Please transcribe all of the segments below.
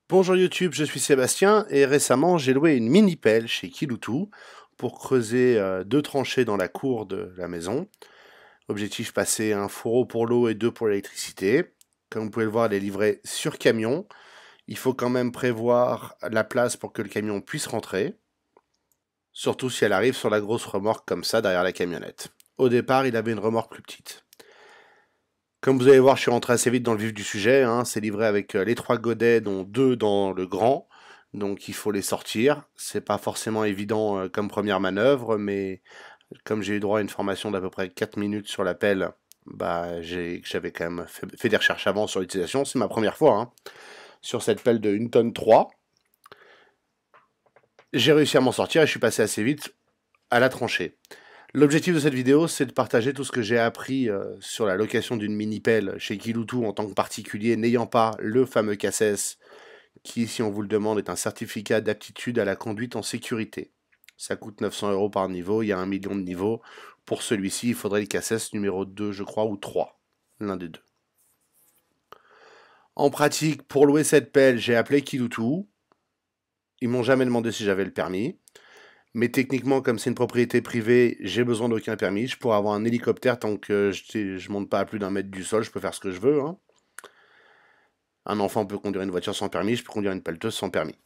Bonjour YouTube, je suis Sébastien et récemment j'ai loué une mini pelle chez Kiloutou pour creuser deux tranchées dans la cour de la maison. Objectif passer un fourreau pour l'eau et deux pour l'électricité. Comme vous pouvez le voir, elle est livrée sur camion. Il faut quand même prévoir la place pour que le camion puisse rentrer, surtout si elle arrive sur la grosse remorque comme ça derrière la camionnette. Au départ, il avait une remorque plus petite. Comme vous allez voir, je suis rentré assez vite dans le vif du sujet, hein. C'est livré avec les trois godets, dont deux dans le grand. Donc il faut les sortir. C'est pas forcément évident comme première manœuvre, mais comme j'ai eu droit à une formation d'à peu près 4 minutes sur la pelle, bah j'avais quand même fait des recherches avant sur l'utilisation. C'est ma première fois hein, sur cette pelle de 1 tonne 3. J'ai réussi à m'en sortir et je suis passé assez vite à la tranchée. L'objectif de cette vidéo, c'est de partager tout ce que j'ai appris sur la location d'une mini-pelle chez Kiloutou en tant que particulier n'ayant pas le fameux CACES qui, si on vous le demande, est un certificat d'aptitude à la conduite en sécurité. Ça coûte 900 € par niveau, il y a 1 million de niveaux. Pour celui-ci, il faudrait le CACES numéro 2, je crois, ou 3, l'un des deux. En pratique, pour louer cette pelle, j'ai appelé Kiloutou. Ils m'ont jamais demandé si j'avais le permis. Mais techniquement, comme c'est une propriété privée, j'ai besoin d'aucun permis. Je pourrais avoir un hélicoptère tant que je monte pas à plus d'1 mètre du sol, je peux faire ce que je veux. Hein. Un enfant peut conduire une voiture sans permis, je peux conduire une pelleteuse sans permis.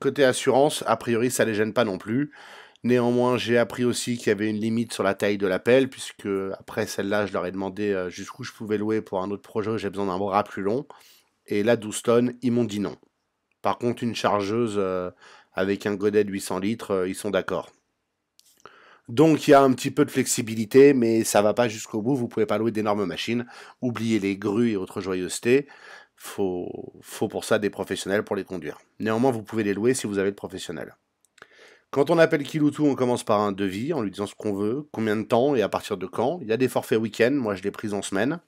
Côté assurance, a priori, ça les gêne pas non plus. Néanmoins, j'ai appris aussi qu'il y avait une limite sur la taille de la pelle, puisque après celle-là, je leur ai demandé jusqu'où je pouvais louer pour un autre projet où j'ai besoin d'un bras plus long. Et là, 12 tonnes, ils m'ont dit non. Par contre, une chargeuse avec un godet de 800 litres, ils sont d'accord. Donc il y a un petit peu de flexibilité, mais ça va pas jusqu'au bout. Vous pouvez pas louer d'énormes machines. Oubliez les grues et autres joyeusetés. Faut pour ça des professionnels pour les conduire. Néanmoins, vous pouvez les louer si vous avez le professionnel. Quand on appelle Kiloutou, on commence par un devis en lui disant ce qu'on veut, combien de temps et à partir de quand. Il y a des forfaits week-end, moi je l'ai pris en semaine.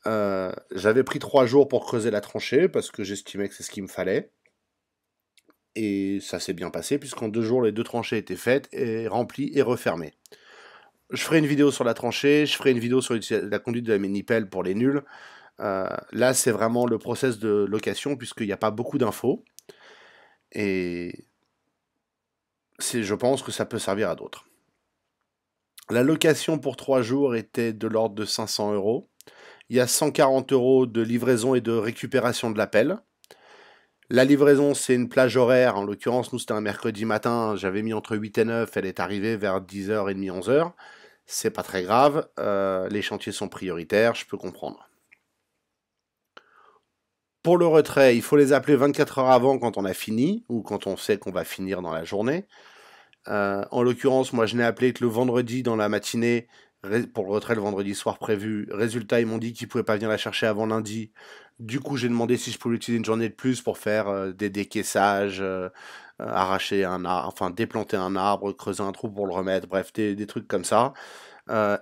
J'avais pris 3 jours pour creuser la tranchée parce que j'estimais que c'est ce qu'il me fallait. Et ça s'est bien passé puisqu'en 2 jours les 2 tranchées étaient faites et remplies et refermées. Je ferai une vidéo sur la tranchée, je ferai une vidéo sur la conduite de la mini-pelle pour les nuls. Là, c'est vraiment le process de location puisqu'il n'y a pas beaucoup d'infos. Et je pense que ça peut servir à d'autres. La location pour 3 jours était de l'ordre de 500 €. Il y a 140 € de livraison et de récupération de l'appel. La livraison, c'est une plage horaire. En l'occurrence, nous, c'était un mercredi matin. J'avais mis entre 8 et 9. Elle est arrivée vers 10h30, 11h. C'est pas très grave. Les chantiers sont prioritaires. Je peux comprendre. Pour le retrait, il faut les appeler 24 heures avant quand on a fini ou quand on sait qu'on va finir dans la journée. En l'occurrence, moi, je n'ai appelé que le vendredi dans la matinée pour le retrait le vendredi soir prévu. Résultat, ils m'ont dit qu'ils ne pouvaient pas venir la chercher avant lundi. Du coup, j'ai demandé si je pouvais utiliser une journée de plus pour faire des décaissages, arracher un arbre, enfin déplanter un arbre, creuser un trou pour le remettre, bref, des trucs comme ça.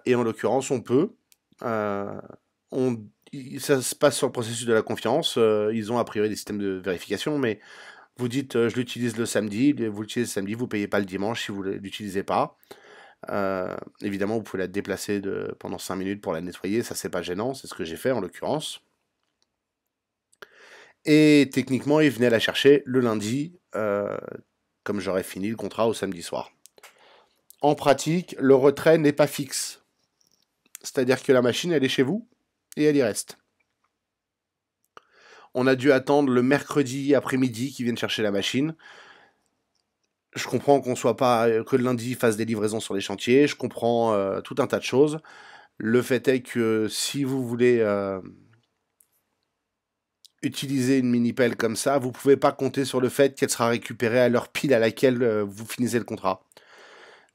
Et en l'occurrence, on peut. Euh, ça se passe sur le processus de la confiance. Ils ont a priori des systèmes de vérification, mais vous dites je l'utilise le samedi, vous l'utilisez le samedi, vous payez pas le dimanche si vous ne l'utilisez pas. Évidemment, vous pouvez la déplacer pendant 5 minutes pour la nettoyer, ça c'est pas gênant, c'est ce que j'ai fait en l'occurrence. Et techniquement, ils venaient la chercher le lundi, comme j'aurais fini le contrat au samedi soir. En pratique, le retrait n'est pas fixe. C'est-à-dire que la machine, elle est chez vous et elle y reste. On a dû attendre le mercredi après-midi qu'ils viennent chercher la machine. Je comprends qu'on soit pas que le lundi fasse des livraisons sur les chantiers. Je comprends tout un tas de choses. Le fait est que si vous voulez utiliser une mini pelle comme ça, vous pouvez pas compter sur le fait qu'elle sera récupérée à l'heure pile à laquelle vous finissez le contrat.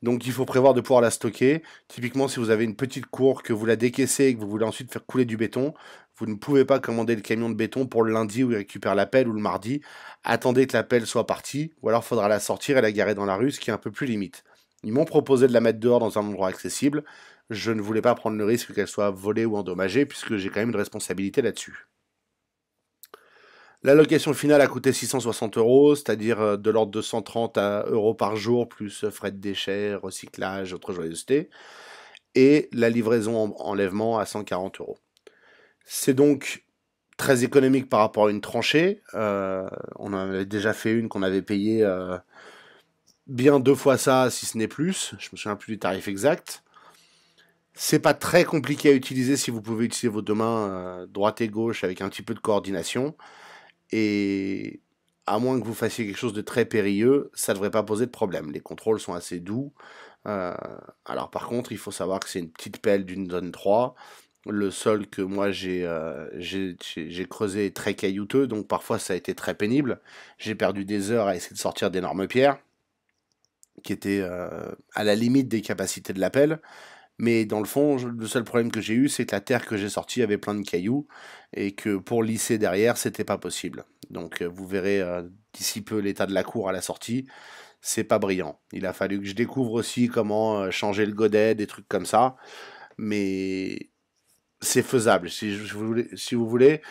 Donc il faut prévoir de pouvoir la stocker. Typiquement, si vous avez une petite cour, que vous la décaissez et que vous voulez ensuite faire couler du béton, vous ne pouvez pas commander le camion de béton pour le lundi où il récupère la pelle ou le mardi. Attendez que la pelle soit partie, ou alors il faudra la sortir et la garer dans la rue, ce qui est un peu plus limite. Ils m'ont proposé de la mettre dehors dans un endroit accessible. Je ne voulais pas prendre le risque qu'elle soit volée ou endommagée, puisque j'ai quand même une responsabilité là-dessus. La location finale a coûté 660 €, c'est-à-dire de l'ordre de 130 € par jour, plus frais de déchets, recyclage, autres joyeusetés, et la livraison enlèvement à 140 €. C'est donc très économique par rapport à une tranchée. On en avait déjà fait une qu'on avait payé bien 2 fois ça, si ce n'est plus. Je me souviens plus du tarif exact. C'est pas très compliqué à utiliser si vous pouvez utiliser vos deux mains droite et gauche avec un petit peu de coordination. Et à moins que vous fassiez quelque chose de très périlleux, ça ne devrait pas poser de problème. Les contrôles sont assez doux. Euh, alors par contre, il faut savoir que c'est une petite pelle d'une zone 3. Le sol que moi j'ai creusé est très caillouteux, donc parfois ça a été très pénible. J'ai perdu des heures à essayer de sortir d'énormes pierres, qui étaient à la limite des capacités de la pelle. Mais dans le fond, le seul problème que j'ai eu, c'est que la terre que j'ai sortie avait plein de cailloux, et que pour lisser derrière, c'était pas possible. Donc vous verrez d'ici peu l'état de la cour à la sortie, c'est pas brillant. Il a fallu que je découvre aussi comment changer le godet, des trucs comme ça, mais c'est faisable. Si vous voulez,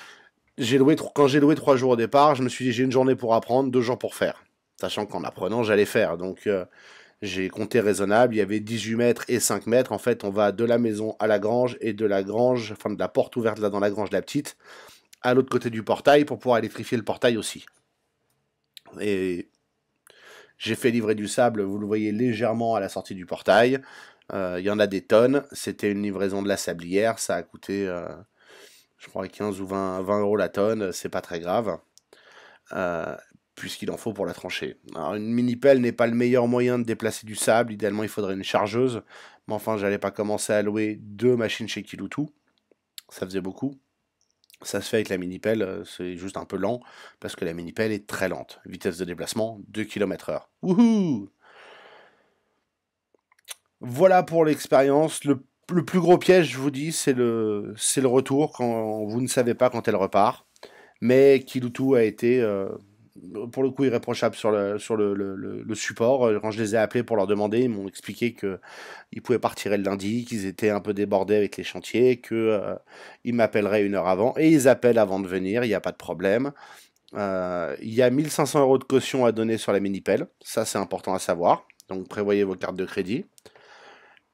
quand j'ai loué 3 jours au départ, je me suis dit j'ai une journée pour apprendre, 2 jours pour faire. Sachant qu'en apprenant, j'allais faire. Donc j'ai compté raisonnable, il y avait 18 mètres et 5 mètres. En fait, on va de la maison à la grange et de la grange, enfin de la porte ouverte là dans la grange de la petite, à l'autre côté du portail pour pouvoir électrifier le portail aussi. Et j'ai fait livrer du sable, vous le voyez légèrement à la sortie du portail. Il y en a des tonnes. C'était une livraison de la sablière, ça a coûté, je crois, 15 ou 20 euros la tonne, c'est pas très grave. Euh, Puisqu'il en faut pour la trancher. Alors une mini-pelle n'est pas le meilleur moyen de déplacer du sable, idéalement il faudrait une chargeuse, mais enfin j'allais pas commencer à louer 2 machines chez Kiloutou, ça faisait beaucoup. Ça se fait avec la mini-pelle, c'est juste un peu lent, parce que la mini-pelle est très lente. Vitesse de déplacement, 2 km/h. Wouhou! Voilà pour l'expérience. Le plus gros piège, je vous dis, c'est le retour, quand vous ne savez pas quand elle repart. Mais Kiloutou a été pour le coup irréprochable sur le support. Quand je les ai appelés pour leur demander, ils m'ont expliqué qu'ils pouvaient partir le lundi, qu'ils étaient un peu débordés avec les chantiers, qu'ils m'appelleraient une heure avant. Et ils appellent avant de venir, il n'y a pas de problème. Il y a 1500 euros de caution à donner sur la mini-pelle, ça c'est important à savoir. Donc prévoyez vos cartes de crédit.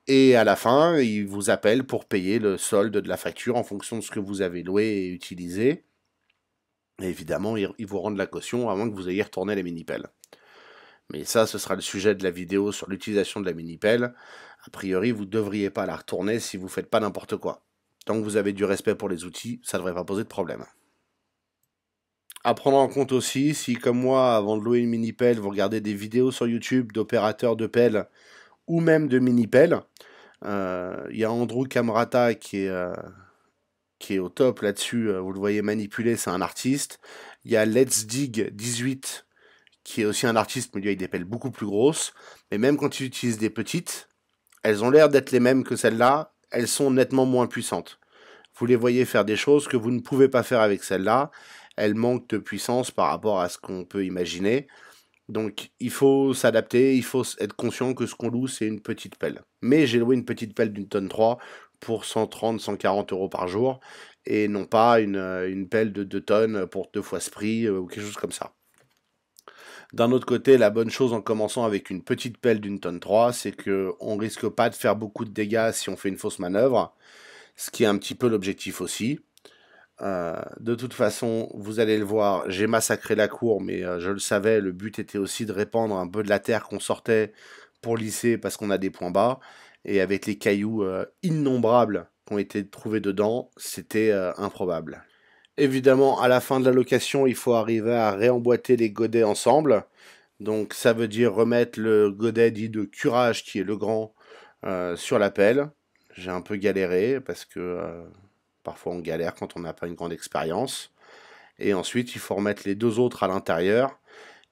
Et à la fin, ils vous appellent pour payer le solde de la facture en fonction de ce que vous avez loué et utilisé. Et évidemment, ils vous rendent la caution avant que vous ayez retourné la mini-pelle. Mais ça, ce sera le sujet de la vidéo sur l'utilisation de la mini-pelle. A priori, vous ne devriez pas la retourner si vous ne faites pas n'importe quoi. Tant que vous avez du respect pour les outils, ça ne devrait pas poser de problème. À prendre en compte aussi, si comme moi, avant de louer une mini-pelle, vous regardez des vidéos sur YouTube d'opérateurs de pelle ou même de mini-pelle, il y a Andrew Camrata qui est au top là-dessus, vous le voyez manipuler, c'est un artiste. Il y a Let's Dig 18 qui est aussi un artiste, mais lui avec des pelles beaucoup plus grosses. Mais même quand il utilise des petites, elles ont l'air d'être les mêmes que celles-là, elles sont nettement moins puissantes. Vous les voyez faire des choses que vous ne pouvez pas faire avec celles-là. Elles manquent de puissance par rapport à ce qu'on peut imaginer. Donc il faut s'adapter, il faut être conscient que ce qu'on loue, c'est une petite pelle. Mais j'ai loué une petite pelle d'une tonne 3 pour 130-140 euros par jour, et non pas une pelle de 2 tonnes pour 2 fois ce prix ou quelque chose comme ça. D'un autre côté, la bonne chose en commençant avec une petite pelle d'une tonne 3, c'est qu'on ne risque pas de faire beaucoup de dégâts si on fait une fausse manœuvre, ce qui est un petit peu l'objectif aussi. De toute façon, vous allez le voir, j'ai massacré la cour, mais je le savais, le but était aussi de répandre un peu de la terre qu'on sortait pour lisser parce qu'on a des points bas, et avec les cailloux innombrables qui ont été trouvés dedans, c'était improbable. Évidemment, à la fin de la location, il faut arriver à réemboîter les godets ensemble. Donc ça veut dire remettre le godet dit de curage, qui est le grand, sur la pelle. J'ai un peu galéré parce que parfois on galère quand on n'a pas une grande expérience. Et ensuite, il faut remettre les deux autres à l'intérieur.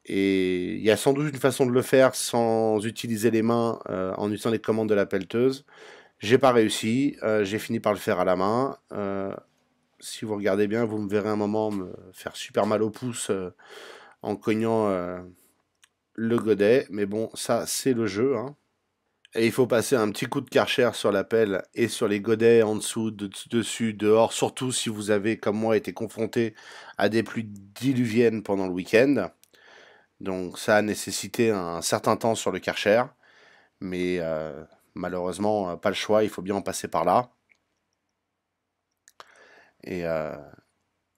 Et il y a sans doute une façon de le faire sans utiliser les mains, en utilisant les commandes de la pelleteuse. J'ai pas réussi, j'ai fini par le faire à la main. Si vous regardez bien, vous me verrez un moment me faire super mal au pouce en cognant le godet. Mais bon, ça, c'est le jeu, hein. Et il faut passer un petit coup de Karcher sur la pelle et sur les godets en dessous, dessus, dehors, surtout si vous avez, comme moi, été confronté à des pluies diluviennes pendant le week-end. Donc ça a nécessité un certain temps sur le Karcher, mais malheureusement, pas le choix, il faut bien en passer par là. Et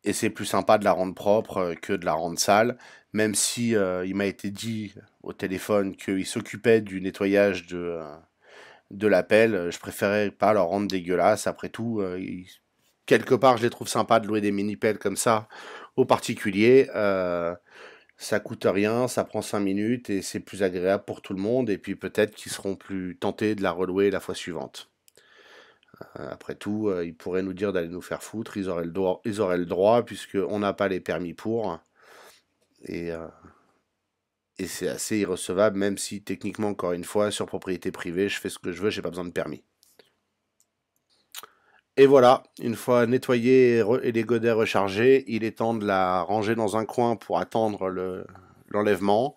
Et c'est plus sympa de la rendre propre que de la rendre sale, même si il m'a été dit au téléphone qu'il s'occupait du nettoyage de la pelle. Je préférais pas leur rendre dégueulasse. Après tout, quelque part, je les trouve sympas de louer des mini-pelles comme ça aux particuliers. Ça coûte rien, ça prend 5 minutes et c'est plus agréable pour tout le monde. Et puis peut-être qu'ils seront plus tentés de la relouer la fois suivante. Après tout, ils pourraient nous dire d'aller nous faire foutre, ils auraient le droit puisqu'on n'a pas les permis pour. Et, euh, et c'est assez irrecevable, même si techniquement, encore une fois, sur propriété privée, je fais ce que je veux, j'ai pas besoin de permis. Et voilà, une fois nettoyé et les godets rechargés, il est temps de la ranger dans un coin pour attendre l'enlèvement.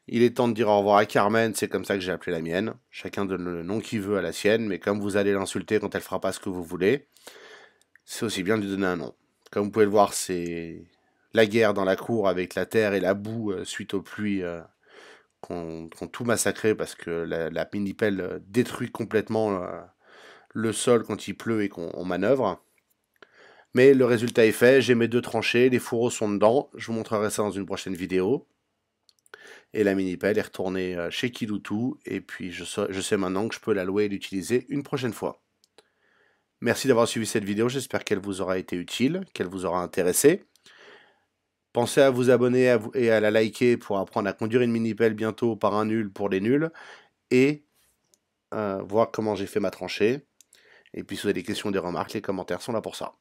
Il est temps de dire au revoir à Carmen, c'est comme ça que j'ai appelé la mienne. Chacun donne le nom qu'il veut à la sienne, mais comme vous allez l'insulter quand elle fera pas ce que vous voulez, c'est aussi bien de lui donner un nom. Comme vous pouvez le voir, c'est la guerre dans la cour avec la terre et la boue suite aux pluies qu'on tout massacré parce que la mini-pelle détruit complètement le sol quand il pleut et qu'on manœuvre. Mais le résultat est fait, j'ai mes deux tranchées, les fourreaux sont dedans, je vous montrerai ça dans une prochaine vidéo. Et la mini-pelle est retournée chez Kiloutou, et puis je sais maintenant que je peux la louer et l'utiliser une prochaine fois. Merci d'avoir suivi cette vidéo, j'espère qu'elle vous aura été utile, qu'elle vous aura intéressé. Pensez à vous abonner et à la liker pour apprendre à conduire une mini-pelle bientôt par un nul pour les nuls, et voir comment j'ai fait ma tranchée. Et puis si vous avez des questions ou des remarques, les commentaires sont là pour ça.